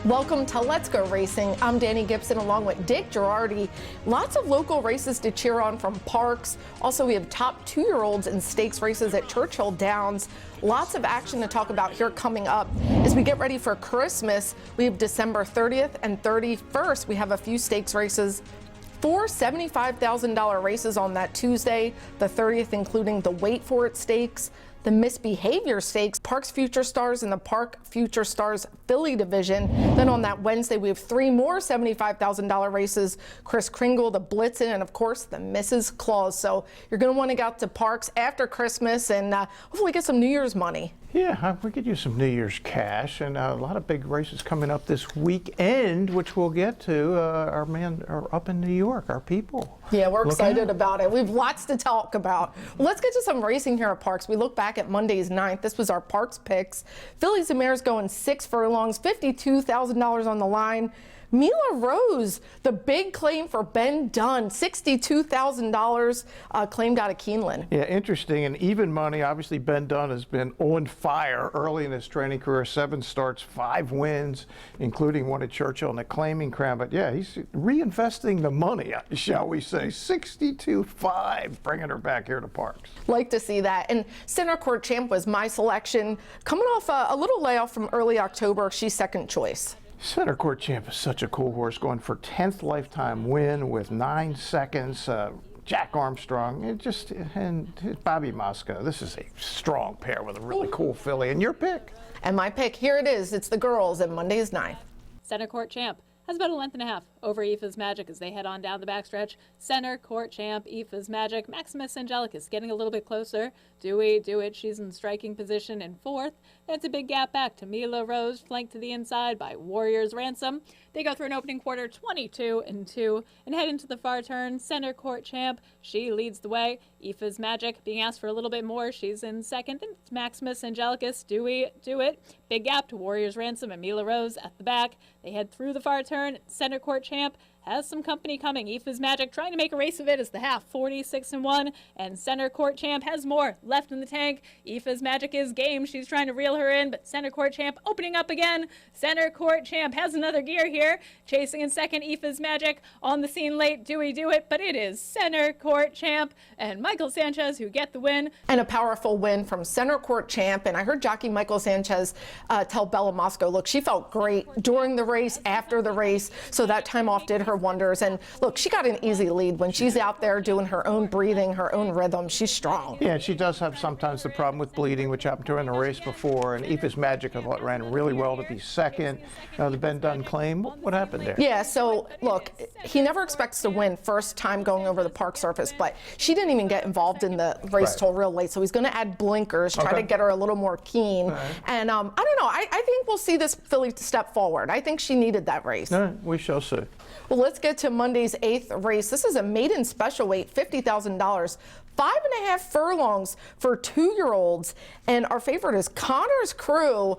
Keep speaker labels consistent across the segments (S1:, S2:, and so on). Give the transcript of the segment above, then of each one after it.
S1: Welcome to Let's Go Racing. I'm Dani Gibson along with Dick Jerardi. Lots of local races to cheer on from Parx. Also, we have top 2-year-olds in stakes races at Churchill Downs. Lots of action to talk about here coming up. As we get ready for Christmas, we have December 30th and 31st. We have a few stakes races. 4 $75,000 races on that Tuesday, the 30th, including the Wait For It Stakes, the Misbehavior Stakes, Parx Future Stars, and the Parx Future Stars Filly Division. Then on that Wednesday, we have 3 more $75,000 races, Kris Kringle, the Blitzen, and of course, the Mrs. Claus. So you're gonna wanna get out to Parx after Christmas and hopefully get some New Year's money.
S2: Yeah, we could use some New Year's cash, and a lot of big races coming up this weekend, which we'll get to. Our men are up in New York, our people.
S1: Yeah, we're excited about it. We have lots to talk about. Well, let's get to some racing here at Parx. We look back at Monday's 9th. This was our Parx picks. Fillies and mares going 6 furlongs, $52,000 on the line. Mila Rose, the big claim for Ben Dunn, $62,000 claimed out of Keeneland.
S2: Yeah, interesting and even money. Obviously, Ben Dunn has been on fire early in his training career. 7 starts, 5 wins, including one at Churchill in the claiming crown. But yeah, he's reinvesting the money, shall we say. 62.5, bringing her back here to Parx.
S1: Like to see that. And Center Court Champ was my selection. Coming off a little layoff from early October, she's second choice.
S2: Center Court Champ is such a cool horse, going for 10th lifetime win with 9 seconds. Jack Armstrong and Bobby Moscow. This is a strong pair with a really cool filly. And your pick?
S1: And my pick, here it is. It's the girls at Monday's 9th.
S3: Center Court Champ has about a length and a half over Aoife's Magic as they head on down the backstretch. Center Court Champ, Aoife's Magic, Maximus Angelicus getting a little bit closer. Do it. She's in striking position in 4th. That's a big gap back to Mila Rose, flanked to the inside by Warrior's Ransom. They go through an opening quarter 22-2 and head into the far turn. Center Court Champ, she leads the way. Aoife's Magic being asked for a little bit more. She's in 2nd. Then it's Maximus Angelicus. Do it. Big gap to Warrior's Ransom and Mila Rose at the back. They head through the far turn. Center Court Champ has some company coming. Aoife's Magic trying to make a race of it as the half, 46-1, and Center Court Champ has more left in the tank. Aoife's Magic is game. She's trying to reel her in, but Center Court Champ opening up again. Center Court Champ has another gear here, chasing in 2nd. Aoife's Magic on the scene late. Do it, but it is Center Court Champ and Michael Sanchez who get the win.
S1: And a powerful win from Center Court Champ. And I heard jockey Michael Sanchez tell Bella Moscow, look, she felt great during the race, after the race, so that time off did her wonders. And look, she got an easy lead. When she's out there doing her own breathing, her own rhythm, she's strong.
S2: Yeah, she does have sometimes the problem with bleeding, which happened to her in the race before. And Aoife's Magic, I thought, ran really well to be 2nd. The Ben Dunn claim, what happened there?
S1: Yeah, so look, he never expects to win first time going over the park surface, but she didn't even get involved in the race till real late. So he's going to add blinkers, try to get her a little more keen. And I don't know, I think we'll see this filly step forward. I think she needed that race.
S2: We shall see.
S1: Well, let's get to Monday's 8th race. This is a maiden special weight, $50,000. 5.5 furlongs for 2-year-olds, and our favorite is Connor's Crew,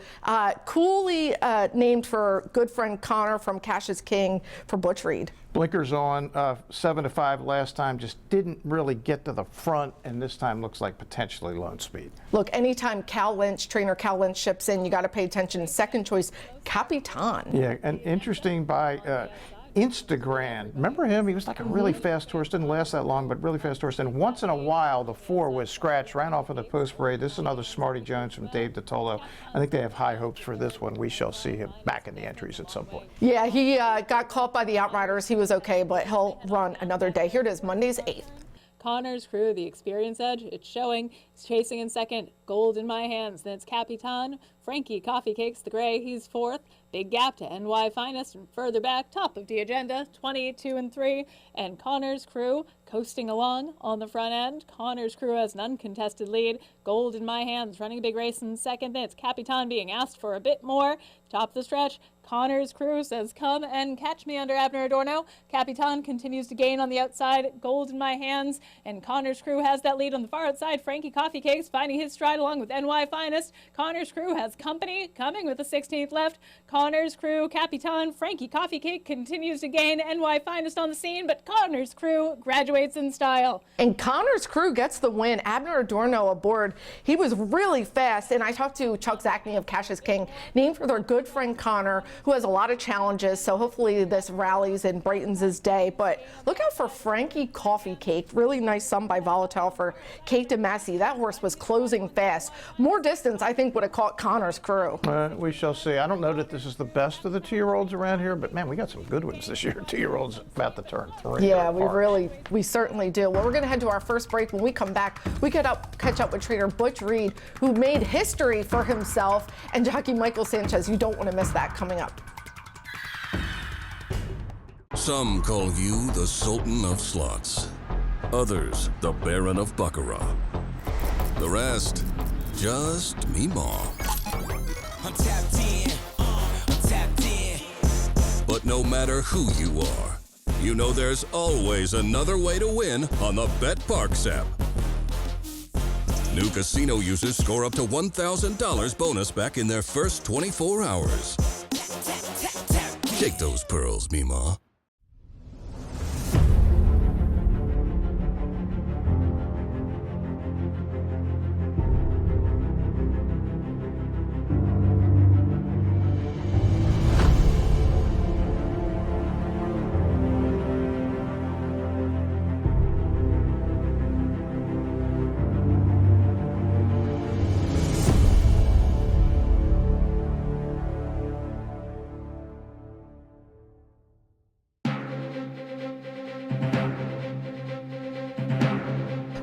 S1: coolly named for good friend Connor from Cash is King for Butch Reed.
S2: Blinkers on, 7-5 last time, just didn't really get to the front, and this time looks like potentially lone speed.
S1: Look, anytime trainer Cal Lynch ships in, you got to pay attention. 2nd choice, Capitan.
S2: Yeah, and interesting by Instagram. Remember him? He was like a really fast horse. Didn't last that long, but really fast horse. And once in a while, the 4 was scratched, ran off in the post parade. This is another Smarty Jones from Dave DiTolo. I think they have high hopes for this one. We shall see him back in the entries at some point.
S1: Yeah, he got caught by the Outriders. He was okay, but he'll run another day. Here it is, Monday's 8th.
S3: Connor's Crew, the experience edge, it's showing. He's chasing in 2nd, Gold in My Hands. Then it's Capitan, Frankie Coffee Cakes the Gray, he's 4th. Big gap to NY Finest, and further back, top of the agenda, 22-3. And Connor's Crew coasting along on the front end. Connor's Crew has an uncontested lead. Gold in My Hands running a big race in 2nd. Then it's Capitan being asked for a bit more. Top of the stretch, Connor's Crew says, come and catch me under Abner Adorno. Capitan continues to gain on the outside. Gold in My Hands. And Connor's Crew has that lead on the far outside. Frankie Coffee Cakes finding his stride along with NY Finest. Connor's Crew has company coming with the 16th left. Connor's Crew, Capitan, Frankie Coffee Cake continues to gain. NY Finest on the scene, but Connor's Crew graduates race in style.
S1: And Connor's crew gets the win. Abner Adorno aboard. He was really fast. And I talked to Chuck Zachney of Cash is King, named for their good friend Connor, who has a lot of challenges. So hopefully this rallies and brightens his day. But look out for Frankie Coffee Cake. Really nice sum by Volatile for Kate DeMassey. That horse was closing fast. More distance, I think, would have caught Connor's crew.
S2: We shall see. I don't know that this is the best of the 2-year-olds around here, but man, we got some good ones this year. 2-year-olds about to turn 3.
S1: Yeah, we certainly do. Well, we're going to head to our first break. When we come back, we catch up with trainer Butch Reed, who made history for himself, and jockey Michael Sanchez. You don't want to miss that coming up.
S4: Some call you the Sultan of Slots. Others, the Baron of Baccarat. The rest, just Meemaw.
S5: I'm tapped in, I'm tapped in.
S4: But no matter who you are, you know there's always another way to win on the Parx app. New casino users score up to $1,000 bonus back in their first 24 hours. Take those pearls, Meemaw.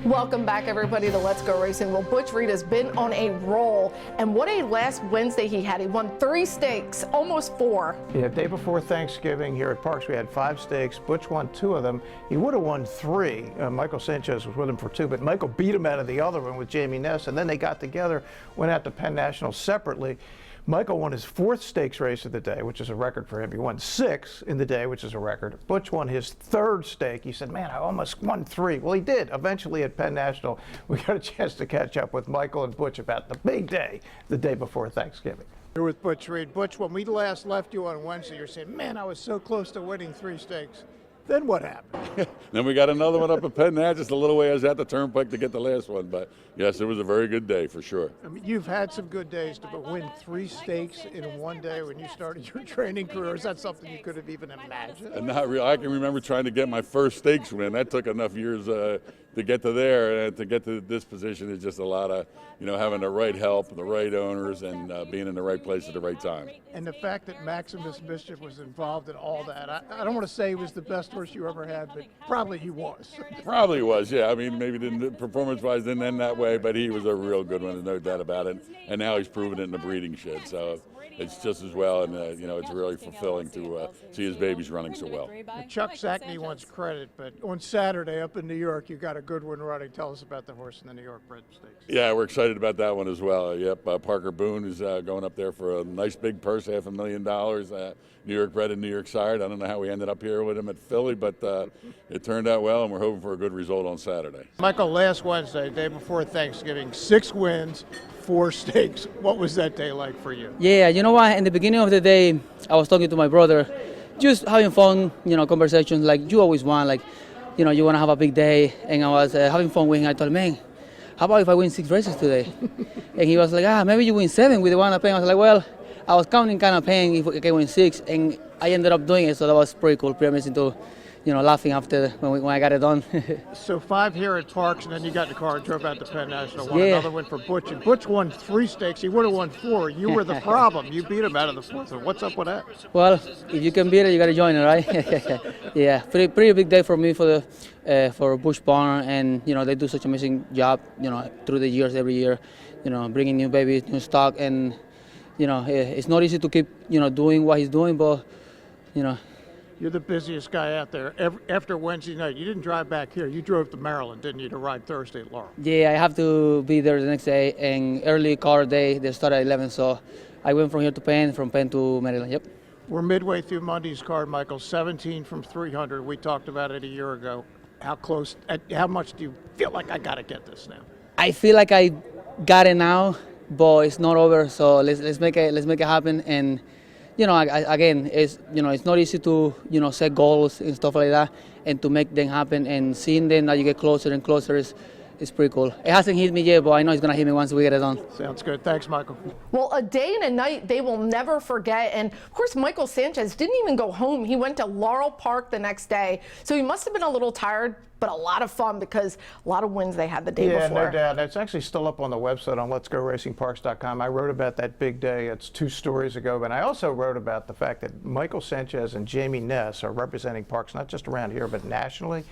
S1: Welcome back, everybody, to Let's Go Racing. Well, Butch Reed has been on a roll, and what a last Wednesday he had. He won 3 stakes, almost 4.
S2: Yeah, day before Thanksgiving here at Parx, we had 5 stakes. Butch won 2 of them. He would have won 3. Michael Sanchez was with him for 2, but Michael beat him out of the other one with Jamie Ness, and then they got together, went out to Penn National separately. Michael won his 4th stakes race of the day, which is a record for him. He won 6 in the day, which is a record. Butch won his 3rd stake. He said, man, I almost won 3. Well, he did. Eventually at Penn National, we got a chance to catch up with Michael and Butch about the big day, the day before Thanksgiving.
S6: Here with Butch Reed. Butch, when we last left you on Wednesday, you were saying, man, I was so close to winning 3 stakes. Then what happened?
S7: Then we got another one up at Penn National, just a little way. I was at the turnpike to get the last one. But, yes, it was a very good day for sure.
S6: I mean, you've had some good days, but win 3 stakes in one day when you started your training career, is that something you could have even imagined?
S7: And not real. I can remember trying to get my first stakes win. That took enough years to get to there. And to get to this position is just a lot of, having the right help, the right owners, and being in the right place at the right time.
S6: And the fact that Maximus Mischief was involved in all that, I don't want to say he was the best horse you ever had, but probably he was.
S7: Probably was, yeah. I mean, maybe performance-wise didn't end that way, but he was a real good one, there's no doubt about it. And now he's proven it in the breeding shed, so it's just as well. And, it's really fulfilling to see his babies running so well.
S6: Chuck Zachney wants credit, but on Saturday up in New York, you got a good one running. Tell us about the horse in the New York Bred Stakes.
S7: Yeah, we're excited about that one as well. Yep, Parker Boone is going up there for a nice big purse, $500,000. New York bred and New York sired. I don't know how we ended up here with him at Philly, but it turned out well, and we're hoping for a good result on Saturday.
S6: Michael, last Wednesday, day before Thanksgiving, 6 wins, 4 stakes. What was that day like for you?
S8: Yeah, you know what? In the beginning of the day, I was talking to my brother, just having fun, conversations like you always want, like, you want to have a big day. And I was having fun with him. I told him, man, how about if I win 6 races today? And he was like, maybe you win 7 with the one I pay. I was like, well, I was counting kind of paying if I can win 6, and I ended up doing it, so that was pretty cool, pretty amazing to, laughing after when I got it done.
S6: So 5 here at Parx, and then you got in the car and drove out to Penn National. Won another win for Butch, and Butch won 3 stakes. He would have won 4. You were the problem. You beat him out of the 4th. What's up with that?
S8: Well, if you can beat it, you got to join it, right? Yeah, pretty big day for me for Bush Barn, and they do such an amazing job, through the years, every year, bringing new babies, new stock, and it's not easy to keep, doing what he's doing, but,
S6: You're the busiest guy out there. After Wednesday night, you didn't drive back here. You drove to Maryland, didn't you, to ride Thursday at Laurel?
S8: Yeah, I have to be there the next day, and early car day, they start at 11, so I went from here to Penn, from Penn to Maryland, yep.
S6: We're midway through Monday's card, Michael, 17 from 300. We talked about it a year ago. How much do you feel like I got to get this now?
S8: I feel like I got it now, but it's not over, so let's make it happen, and you know, again, it's, you know, it's not easy to, you know, set goals and stuff like that and to make them happen, and seeing them that you get closer and closer is pretty cool. It hasn't hit me yet, but I know it's going to hit me once we get it done.
S6: Sounds good. Thanks, Michael.
S1: Well, a day and a night they will never forget. And of course, Michael Sanchez didn't even go home. He went to Laurel Park the next day. So he must have been a little tired, but a lot of fun because a lot of wins they had the day before.
S2: Yeah, no doubt. It's actually still up on the website on letsgoracingparx.com. I wrote about that big day. It's 2 stories ago. But I also wrote about the fact that Michael Sanchez and Jamie Ness are representing Parx, not just around here, but nationally.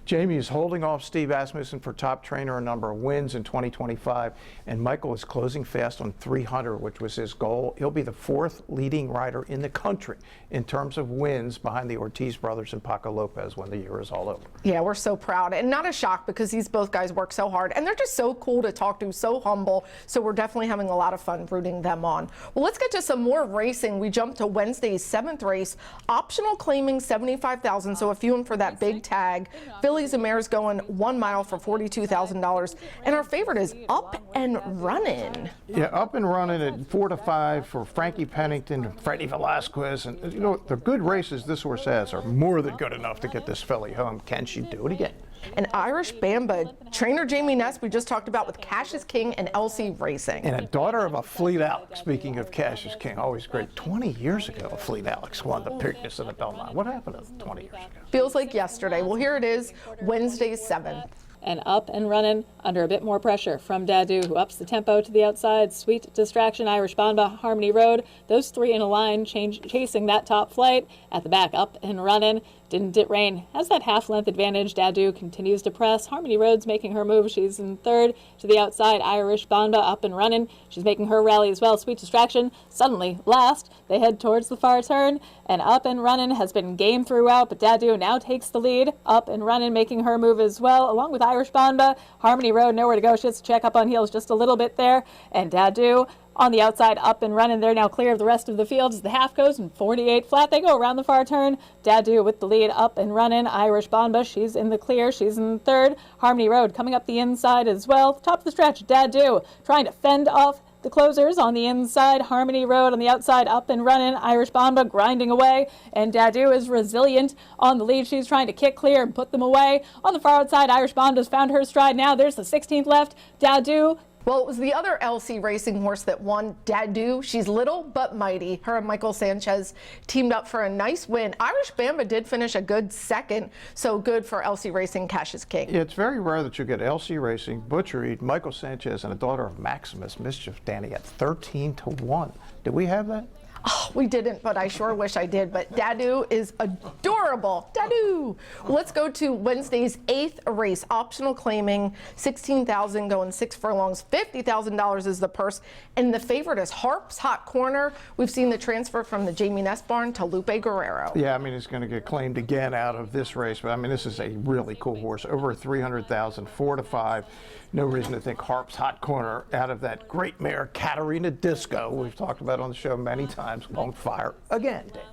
S2: Jamie is holding off Steve Asmussen for top trainer, a number of wins in 2025, and Michael is closing fast on 300, which was his goal. He'll be the 4th leading rider in the country in terms of wins behind the Ortiz brothers and Paco Lopez when the year is all over.
S1: Yeah, we're so proud, and not a shock because these both guys work so hard, and they're just so cool to talk to, so humble, so we're definitely having a lot of fun rooting them on. Well, let's get to some more racing. We jump to Wednesday's 7th race, optional claiming $75,000, so a few in for that big tag. Fillies and mares going 1 mile for $42,000, and our favorite is Up and Running.
S2: Yeah, Up and Running at 4 to 5 for Frankie Pennington and Freddie Velasquez. And you know, the good races this horse has are more than good enough to get this filly home. Can she do it again?
S1: And Irish Bamba, trainer Jamie Ness, we just talked about with Cassius King and LC Racing.
S2: And a daughter of a Fleet Alex, speaking of Cassius King, always great. 20 years ago, a Fleet Alex won the Preakness of the Belmont. What happened 20 years ago?
S1: Feels like yesterday. Well, here it is, Wednesday 7th.
S3: And Up and Running under a bit more pressure from Dadu, who ups the tempo to the outside. Sweet Distraction, Irish Bamba, Harmony Road. Those 3 in a line chasing that top flight. At the back, Up and Running. Didn't It Rain has that half-length advantage. Dadu continues to press. Harmony Road's making her move. She's in 3rd to the outside. Irish Bamba Up and Running. She's making her rally as well. Sweet Distraction suddenly last. They head towards the far turn, and Up and Running has been game throughout, but Dadu now takes the lead. Up and Running making her move as well, along with Irish Bamba. Harmony Road nowhere to go. She has to check up on heels just a little bit there, and Dadu on the outside, Up and Running. They're now clear of the rest of the field as the half goes in 48 flat. They go around the far turn. Dadu with the lead, Up and Running. Irish Bamba, she's in the clear. She's in 3rd. Harmony Road coming up the inside as well. Top of the stretch, Dadu trying to fend off the closers on the inside. Harmony Road on the outside, Up and Running. Irish Bamba grinding away, and Dadu is resilient on the lead. She's trying to kick clear and put them away. On the far outside, Irish Bamba's found her stride now. There's the 16th left. Dadu.
S1: Well, it was the other LC Racing horse that won, Dadu. She's little but mighty. Her and Michael Sanchez teamed up for a nice win. Irish Bamba did finish a good 2nd, so good for LC Racing, Cassius King.
S2: Yeah, it's very rare that you get LC Racing, Butch Reed, Michael Sanchez, and a daughter of Maximus Mischief, Danny, at 13 to 1. Did we have that?
S1: Oh, we didn't, but I sure wish I did. But Dadu is adorable. Dadu! Well, let's go to Wednesday's 8th race. Optional claiming $16,000, going 6 furlongs. $50,000 is the purse. And the favorite is Harp's Hot Corner. We've seen the transfer from the Jamie Ness barn to Lupe Guerrero.
S2: Yeah, I mean, he's going to get claimed again out of this race. But I mean, this is a really cool horse. Over 300,000, 4 to 5. No reason to think Harp's Hot Corner out of that great mare, Katarina Disco, we've talked about on the show many times, on fire again, Danny.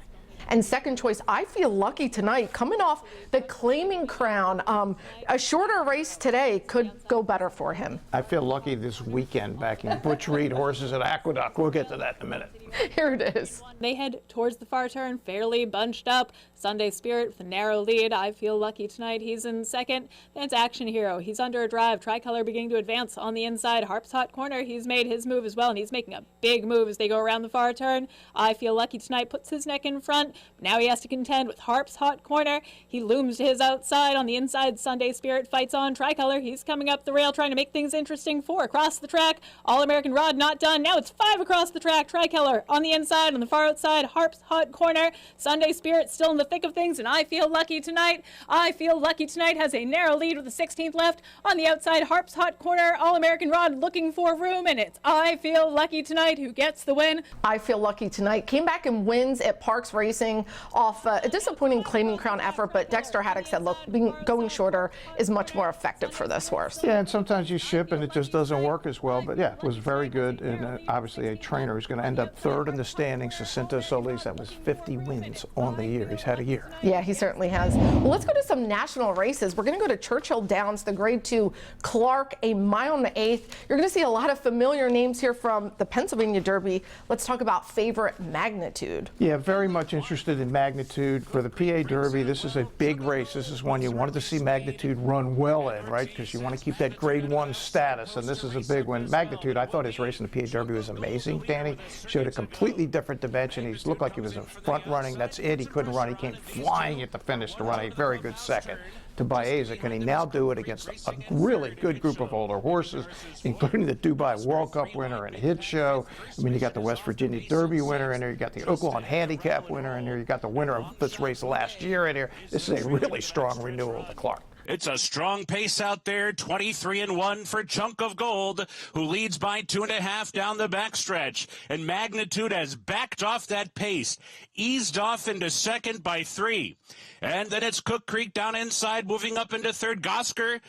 S1: And second choice, I Feel Lucky tonight, coming off the claiming crown. A shorter race today could go better for him.
S2: I feel lucky this weekend backing Butch Reed horses at Aqueduct. We'll get to that in a minute.
S1: Here it is.
S3: They head towards the far turn, fairly bunched up. Sunday Spirit with a narrow lead. I Feel Lucky tonight. He's in 2nd. That's Action Hero. He's under a drive. Tricolor beginning to advance on the inside. Harp's Hot Corner. He's made his move as well, and he's making a big move as they go around the far turn. I Feel Lucky tonight puts his neck in front. Now he has to contend with Harp's Hot Corner. He looms to his outside. On the inside, Sunday Spirit fights on. Tricolor. He's coming up the rail, trying to make things interesting. 4 across the track. All-American Rod not done. Now it's 5 across the track. Tricolor on the inside. On the far outside, Harp's Hot Corner. Sunday Spirit still in the thick of things, and I Feel Lucky tonight. I Feel Lucky tonight has a narrow lead with the 16th left. On the outside, Harp's Hot Corner. All-American Rod looking for room, and it's I Feel Lucky tonight who gets the win.
S1: I Feel Lucky tonight came back and wins at Parx Racing. Racing off a disappointing Claiming Crown effort, but Dexter Haddock said, look, going shorter is much more effective for this horse.
S2: Yeah, and sometimes you ship and it just doesn't work as well, but yeah, it was very good, and obviously a trainer who's going to end up third in the standings. Jacinto Solis, that was 50 wins on the year. He's had a year.
S1: Yeah, he certainly has. Well, let's go to some national races. We're going to go to Churchill Downs, the Grade 2 Clark, a mile and an eighth. You're going to see a lot of familiar names here from the Pennsylvania Derby. Let's talk about favorite Magnitude.
S2: Yeah, very much interested in Magnitude. For the PA Derby, this is a big race. This is one you wanted to see Magnitude run well in, right? Because you want to keep that Grade 1 status, and this is a big one. Magnitude, I thought his race in the PA Derby was amazing. Danny showed a completely different dimension. He looked like he was in front running. That's it. He couldn't run. He came flying at the finish to run a very good second to Baeza. Can he now do it against a really good group of older horses, including the Dubai World Cup winner and Hit Show? I mean, you got the West Virginia Derby winner in there, you got the Oklahoma Handicap winner in there, you got the winner of this race last year in there. This is a really strong renewal of the Clark.
S9: It's a strong pace out there, 23-1 for Chunk of Gold, who leads by 2.5 down the backstretch. And Magnitude has backed off that pace, eased off into second by 3. And then it's Cook Creek down inside, moving up into third. Gosker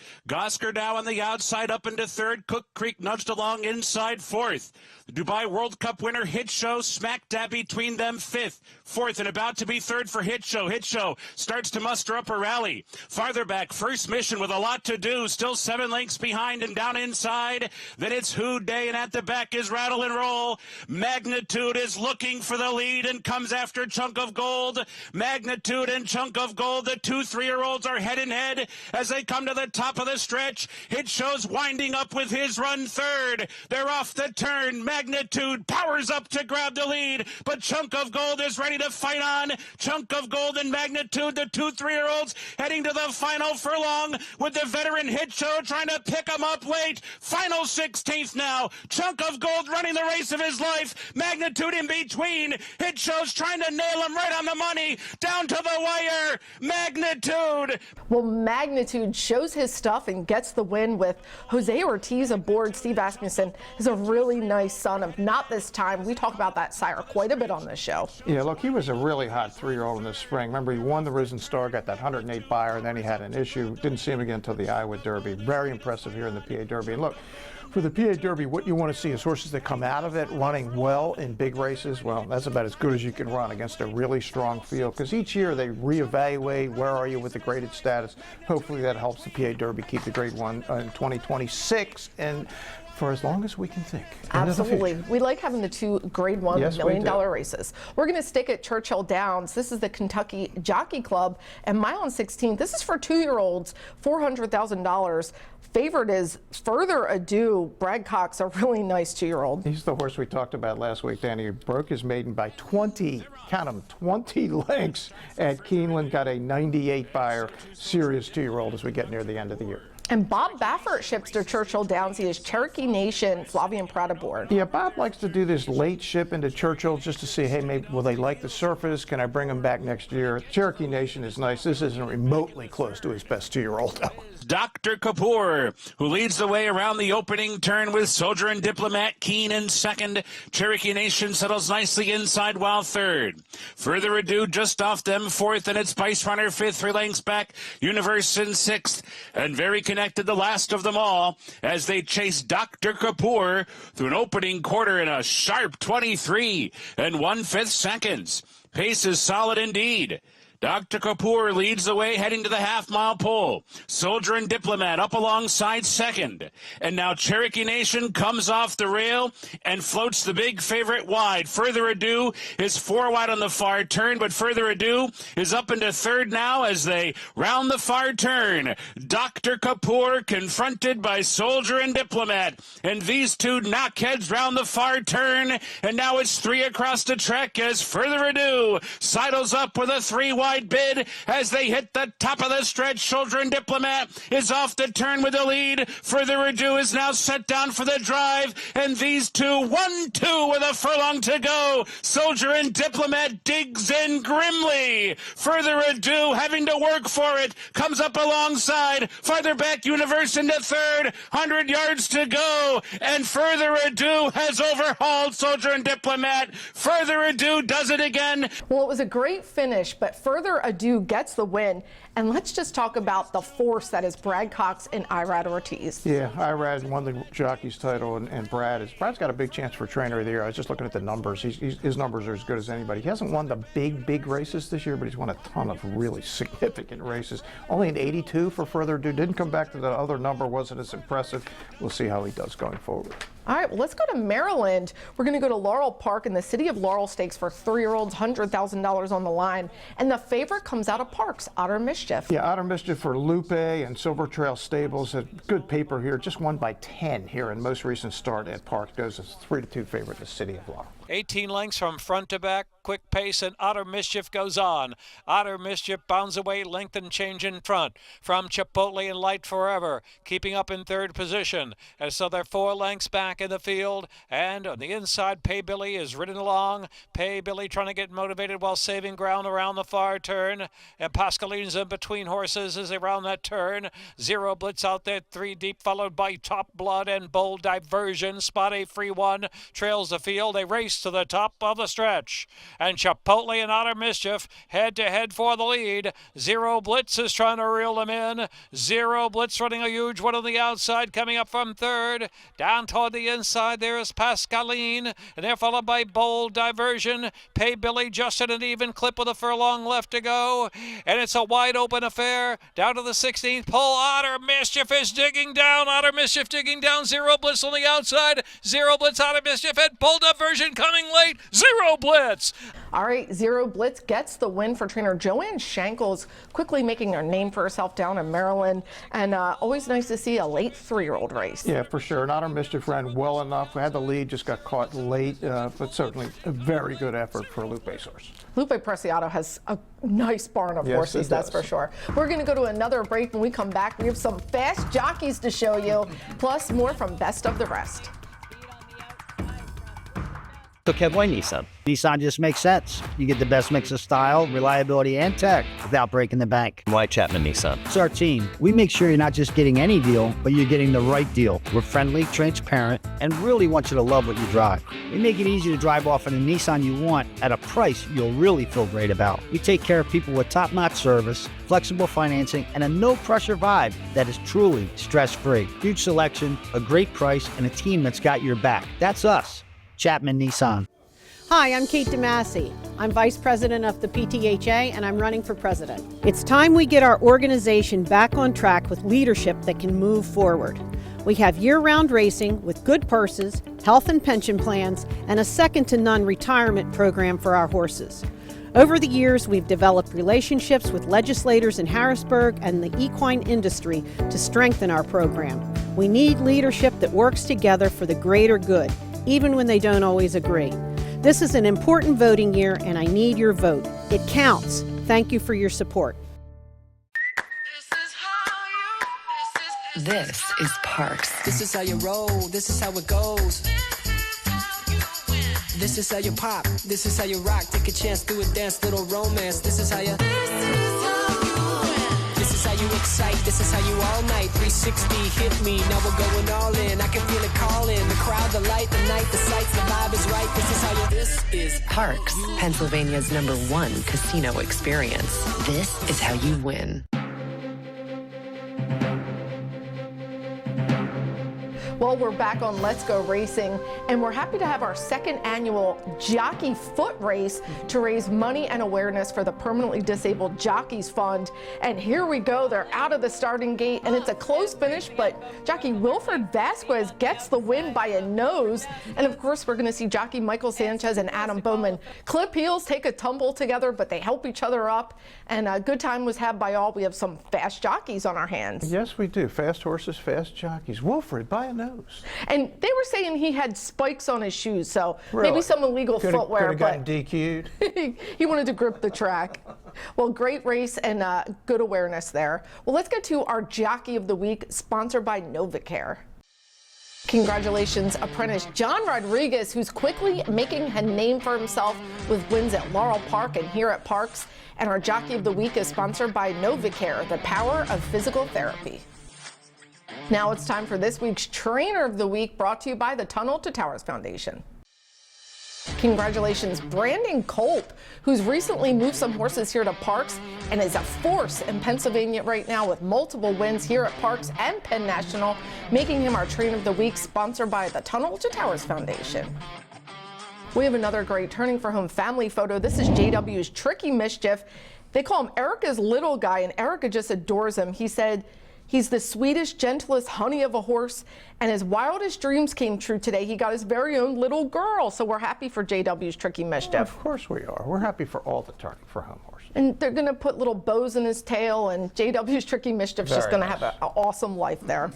S9: now on the outside, up into third. Cook Creek nudged along inside fourth. The Dubai World Cup winner Hit Show smack dab between them, fifth. Fourth and about to be third for Hit Show. Hit Show starts to muster up a rally. Farther back, First Mission with a lot to do, still 7 lengths behind and down inside. Then it's Who Day, and at the back is Rattle and Roll. Magnitude is looking for the lead and comes after Chunk of Gold. Magnitude and Chunk of Gold, the 2 3-year-olds are head and head as they come to the top of the stretch. Hit Show's winding up with his run third. They're off the turn. Magnitude powers up to grab the lead, but Chunk of Gold is ready to fight on. Chunk of Gold and Magnitude, the 2 3-year-olds, heading to the final furlong with the veteran Hit Show trying to pick him up late. Final 16th now. Chunk of Gold running the race of his life. Magnitude in between. Hit Show's trying to nail him right on the money. Down to the wire. Magnitude.
S1: Well, Magnitude shows his stuff and gets the win with Jose Ortiz aboard. Steve Asmussen is a really nice son of Not This Time. We talk about that sire quite a bit on this show.
S2: Yeah, look, he was a really hot 3-year-old in the spring. Remember, he won the Risen Star, got that 108 buyer, and then he had an issue. Didn't see him again until the Iowa Derby. Very impressive here in the PA Derby. And look, for the PA Derby, what you want to see is horses that come out of it running well in big races. Well, that's about as good as you can run against a really strong field, because each year they reevaluate where are you with the graded status. Hopefully that helps the PA Derby keep the Grade 1 in 2026 and for as long as we can think.
S1: Absolutely. We like having the 2 Grade 1
S2: Yes,
S1: $1 million races. We're going to stick at Churchill Downs. This is the Kentucky Jockey Club and mile and 16. This is for 2-year-olds, $400,000. Favorite is Further Ado. Brad Cox, a really nice 2-year-old.
S2: He's the horse we talked about last week, Danny. He broke his maiden by 20, count them, 20 lengths at Keeneland. Got a 98 buyer, serious 2-year-old as we get near the end of the year.
S1: And Bob Baffert ships to Churchill Downs. He is Cherokee Nation, Flavian Pratt aboard.
S2: Yeah, Bob likes to do this late ship into Churchill just to see, hey, maybe will they like the surface? Can I bring them back next year? Cherokee Nation is nice. This isn't remotely close to his best 2-year-old, though.
S9: Dr. Kapoor, who leads the way around the opening turn with Soldier and Diplomat Keen in second. Cherokee Nation settles nicely inside while third. Further Ado just off them fourth, and it's Spice Runner fifth, 3 lengths back. Universe in sixth, and very connected, the last of them all, as they chase Dr. Kapoor through an opening quarter in a sharp 23 and 1/5 seconds. Pace is solid indeed. Dr. Kapoor leads the way heading to the half-mile pole. Soldier and Diplomat up alongside second. And now Cherokee Nation comes off the rail and floats the big favorite wide. Further Ado is 4 wide on the far turn, but Further Ado is up into third now as they round the far turn. Dr. Kapoor confronted by Soldier and Diplomat. And these 2 knockheads round the far turn. And now it's 3 across the track as Further Ado sidles up with a 3 wide inside bid as they hit the top of the stretch. Children Diplomat is off the turn with the lead. Further Ado is now set down for the drive, and these two 1-2 with a furlong to go. Soldier and Diplomat digs in grimly. Further Ado, having to work for it, comes up alongside. Farther back, Universe into third. 100 yards to go, and Further Ado has overhauled Soldier and Diplomat. Further Ado does it again.
S1: Well, it was a great finish, but Further Ado gets the win. And let's just talk about the force that is Brad Cox and Irad Ortiz.
S2: Yeah, Irad won the jockey's title, and Brad's got a big chance for trainer of the year. I was just looking at the numbers. His numbers are as good as anybody. He hasn't won the big races this year, but he's won a ton of really significant races. Only an 82 for Further Ado. Didn't come back to the other number, wasn't as impressive. We'll see how he does going forward.
S1: All right, well, let's go to Maryland. We're going to go to Laurel Park in the City of Laurel Stakes for 3-year-olds, $100,000 on the line. And the favorite comes out of Parx, Otter Mischief.
S2: Yeah, Otter Mischief for Lupe and Silver Trail Stables. A good paper here. Just won by 10 here in most recent start at Park. Goes as 3-2 favorite in the City of Laurel.
S10: 18 lengths from front to back, quick pace, and Otter Mischief goes on. Otter Mischief bounds away, length and change in front from Chipotle and Light Forever, keeping up in third position. And so they're 4 lengths back in the field, and on the inside, Pay Billy is ridden along. Pay Billy trying to get motivated while saving ground around the far turn, and Pascaline's in between horses as they round that turn. Zero Blitz out there, 3 deep, followed by Top Blood and Bold Diversion. Spot A Free One trails the field. They race to the top of the stretch, and Chipotle and Otter Mischief head to head for the lead. Zero Blitz is trying to reel them in. Zero Blitz running a huge one on the outside, coming up from third. Down toward the inside there is Pascaline, and they're followed by Bold Diversion. Pay Billy just at an even clip with a furlong left to go, and it's a wide open affair down to the 16th pole. Otter Mischief is digging down. Otter Mischief digging down. Zero Blitz on the outside. Zero Blitz, Otter Mischief, and Bold Diversion coming late. Zero Blitz.
S1: All right, Zero Blitz gets the win for trainer Joanne Shankles, quickly making her name for herself down in Maryland. And always nice to see a late 3-year-old race.
S2: Yeah, for sure. And Otter Mischief ran well enough. Had the lead, just got caught late, but certainly a very good effort for Lupe's horse.
S1: Lupe Preciado has a nice barn of horses, that's for sure. We're going to go to another break. When we come back, we have some fast jockeys to show you, plus more from Best of the Rest.
S11: So why Nissan? Nissan just makes sense. You get the best mix of style, reliability, and tech without breaking the bank.
S12: Why Chapman Nissan?
S11: It's our team. We make sure you're not just getting any deal, but you're getting the right deal. We're friendly, transparent, and really want you to love what you drive. We make it easy to drive off in a Nissan you want at a price you'll really feel great about. We take care of people with top-notch service, flexible financing, and a no-pressure vibe that is truly stress-free. Huge selection, a great price, and a team that's got your back. That's us. Chapman Nissan.
S13: Hi, I'm Kate DeMasi. I'm Vice President of the PTHA and I'm running for President. It's time we get our organization back on track with leadership that can move forward. We have year-round racing with good purses, health and pension plans, and a second-to-none retirement program for our horses. Over the years, we've developed relationships with legislators in Harrisburg and the equine industry to strengthen our program. We need leadership that works together for the greater good, even when they don't always agree. This is an important voting year, and I need your vote. It counts. Thank you for your support.
S14: This is Parx.
S5: This is how you roll, this is how it goes. This is how you pop, this is how you rock. Take a chance, do a dance, little romance. This is how you. This is how you excite, this is how you all night. 360 hit me, now we're going all in. I can feel it calling, the crowd, the light, the night, the sights, the vibe is right. This is how you. This is
S14: Parx, Pennsylvania's #1 casino experience. This is how you win.
S1: Well, we're back on Let's Go Racing, and we're happy to have our second annual Jockey Foot Race to raise money and awareness for the Permanently Disabled Jockeys Fund. And here we go. They're out of the starting gate, and it's a close finish, but jockey Wilfred Vasquez gets the win by a nose. And of course, we're going to see jockey Michael Sanchez and Adam Bowman clip heels, take a tumble together, but they help each other up. And a good time was had by all. We have some fast jockeys on our hands.
S2: Yes, we do. Fast horses, fast jockeys. Wilfred by a nose. knows?
S1: And they were saying he had spikes on his shoes, so
S2: Really?
S1: maybe some illegal footwear.
S2: Could have gotten DQ'd.
S1: He wanted to grip the track. Well, great race and good awareness there. Well, let's get to our Jockey of the Week, sponsored by Novacare. Congratulations, apprentice John Rodriguez, who's quickly making a name for himself with wins at Laurel Park and here at Parx. And our Jockey of the Week is sponsored by Novacare, the power of physical therapy. Now it's time for this week's Trainer of the Week, brought to you by the Tunnel to Towers Foundation. Congratulations, Brandon Culp, who's recently moved some horses here to Parx and is a force in Pennsylvania right now with multiple wins here at Parx and Penn National, making him our Trainer of the Week, sponsored by the Tunnel to Towers Foundation. We have another great Turning for Home family photo. This is JW's Tricky Mischief. They call him Erica's little guy, and Erica just adores him. He said he's the sweetest, gentlest honey of a horse, and his wildest dreams came true today. He got his very own little girl, so we're happy for JW's Tricky Mischief.
S2: Of course we are. We're happy for all the Turning for Home horses.
S1: And they're going to put little bows in his tail, and JW's Tricky Mischief's just going to have an awesome life there.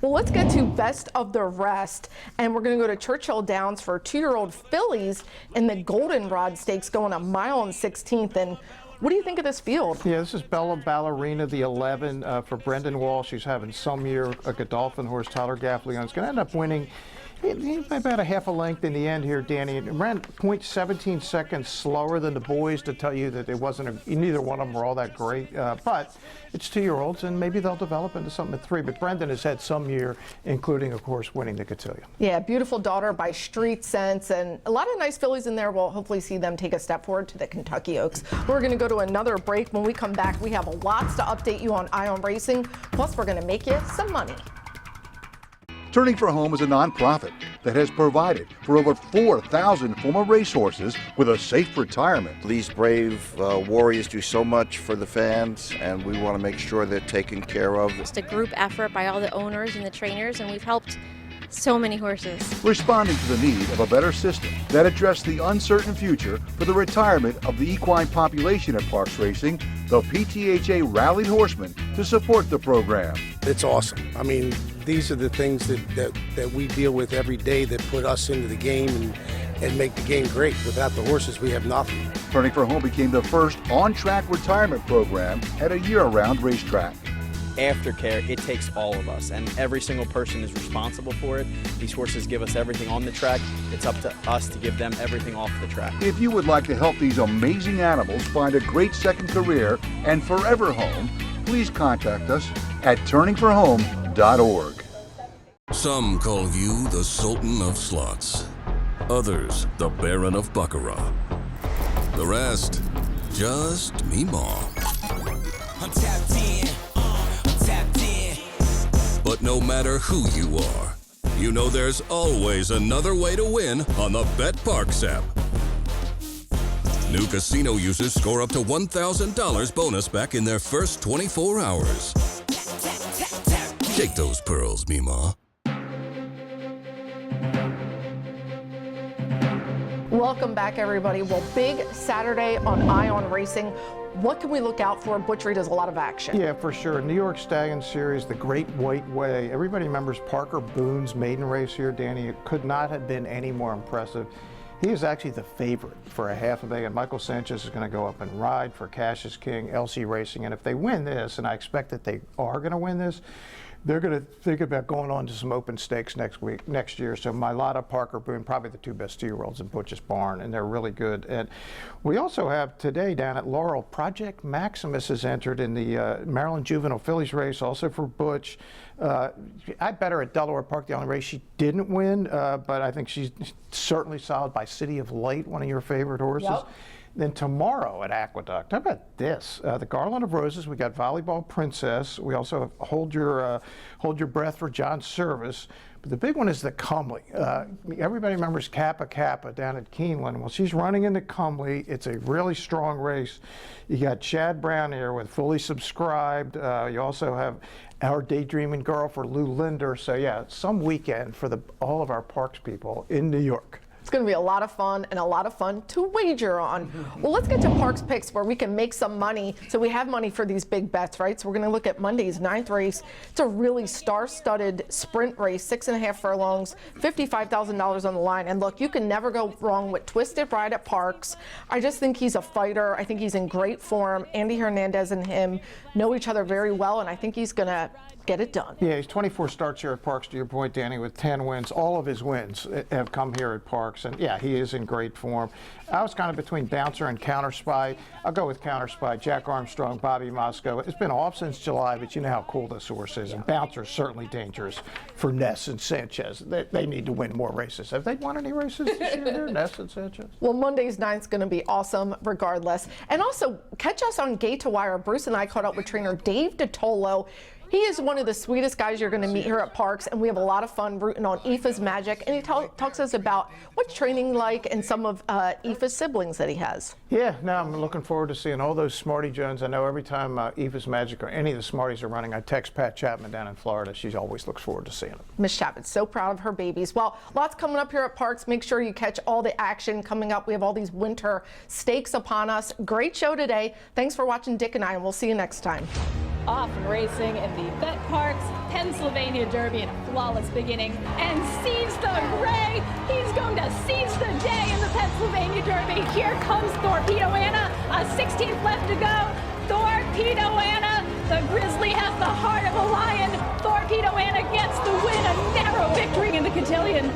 S1: Well, let's get to Best of the Rest, and we're going to go to Churchill Downs for 2-year-old fillies in the Goldenrod Stakes, going 1 mile and 16th. And what do you think of this field?
S2: Yeah, this is Bella Ballerina, the 11 for Brendan Walsh. She's having some year. A Godolphin horse, Tyler Gaffleon, is going to end up winning about a half a length in the end here, Danny. It ran 0.17 seconds slower than the boys, to tell you that it wasn't neither one of them were all that great. But it's 2-year-olds, and maybe they'll develop into something at 3. But Brendan has had some year, including, of course, winning the Cotillion.
S1: Yeah, beautiful daughter by Street Sense, and a lot of nice fillies in there. We'll hopefully see them take a step forward to the Kentucky Oaks. We're going to go to another break. When we come back, we have lots to update you on Ion Racing. Plus, we're going to make you some money.
S12: Turning for Home is a nonprofit that has provided for over 4,000 former racehorses with a safe retirement.
S15: These brave warriors do so much for the fans, and we want to make sure they're taken care of.
S16: It's a group effort by all the owners and the trainers, and we've helped so many horses.
S12: Responding to the need of a better system that addressed the uncertain future for the retirement of the equine population at Parx Racing, the PTHA rallied horsemen to support the program.
S17: It's awesome. I mean, these are the things that we deal with every day that put us into the game and make the game great. Without the horses, we have nothing.
S12: Turning for Home became the first on-track retirement program at a year-round racetrack.
S18: Aftercare, it takes all of us, and every single person is responsible for it. These horses give us everything on the track. It's up to us to give them everything off the track.
S12: If you would like to help these amazing animals find a great second career and forever home, please contact us at turningforhome.org.
S4: Some call you the Sultan of Slots. Others, the Baron of Baccarat. The rest, just Meemaw.
S5: I'm tapped in. I'm tapped in.
S4: But no matter who you are, you know there's always another way to win on the Parx app. New casino users score up to $1,000 bonus back in their first 24 hours. Shake those pearls, Meemaw.
S1: Welcome back, everybody. Well, big Saturday on Ion Racing. What can we look out for? Butchery does a lot of action.
S2: Yeah, for sure. New York Stallion Series, the Great White Way. Everybody remembers Parker Boone's maiden race here, Danny. It could not have been any more impressive. He is actually the favorite for $500,000, and Michael Sanchez is going to go up and ride for Cassius King, LC Racing. And if they win this, and I expect that they are going to win this, they're going to think about going on to some open stakes next year. So Milata, Parker Boone, probably the 2 best 2-year-olds in Butch's barn, and they're really good. And we also have today down at Laurel, Project Maximus has entered in the Maryland Juvenile Fillies race, also for Butch. I bet her at Delaware Park, the only race she didn't win, but I think she's certainly solid by City of Light, one of your favorite horses. Yep. Then tomorrow at Aqueduct, how about this? The Garland of Roses, we got Volleyball Princess. We also have Hold Your Breath for John Service. But the big one is the Cumley. Everybody remembers Kappa Kappa down at Keeneland. Well, she's running in the Cumley. It's a really strong race. You got Chad Brown here with Fully Subscribed. You also have Our Daydreaming Girl for Lou Linder. So yeah, some weekend for all of our Parx people in New York.
S1: It's going to be a lot of fun and a lot of fun to wager on. Well, let's get to Parx Picks where we can make some money. So we have money for these big bets, right? So we're going to look at Monday's 9th race. It's a really star-studded sprint race, 6.5 furlongs, $55,000 on the line. And look, you can never go wrong with Twisted Ride at Parx. I just think he's a fighter. I think he's in great form. Andy Hernandez and him know each other very well, and I think he's going to get it done.
S2: Yeah, he's 24 starts here at Parx, to your point, Danny, with 10 wins. All of his wins have come here at Parx, and yeah, he is in great form. I was kind of between Bouncer and Counter Spy. I'll go with Counter Spy. Jack Armstrong, Bobby Moscow. It's been off since July, but you know how cool this horse is, and Bouncer's certainly dangerous for Ness and Sanchez. They need to win more races. Have they won any races this year here, Ness and Sanchez?
S1: Well, Monday's 9th is going to be awesome regardless. And also, catch us on Gate to Wire. Bruce and I caught up with trainer Dave DeTolo. He is one of the sweetest guys you're going to meet here at Parx, and we have a lot of fun rooting on Aoife's Magic, and he talks to us about what's training like and some of Aoife's siblings that he has.
S2: Yeah, no, I'm looking forward to seeing all those Smarty Jones. I know every time Aoife's Magic or any of the Smarties are running, I text Pat Chapman down in Florida. She always looks forward to seeing them.
S1: Miss Chapman's so proud of her babies. Well, lots coming up here at Parx. Make sure you catch all the action coming up. We have all these winter stakes upon us. Great show today. Thanks for watching Dick and I, and we'll see you next time.
S3: Off and racing in the Bet Parx Pennsylvania Derby in a flawless beginning, and seize the ray. He's going to seize the day in the Pennsylvania Derby. Here comes Torpedo Anna, a 16th left to go. Torpedo Anna, the Grizzly has the heart of a lion. Torpedo Anna gets the win, a narrow victory in the cotillion.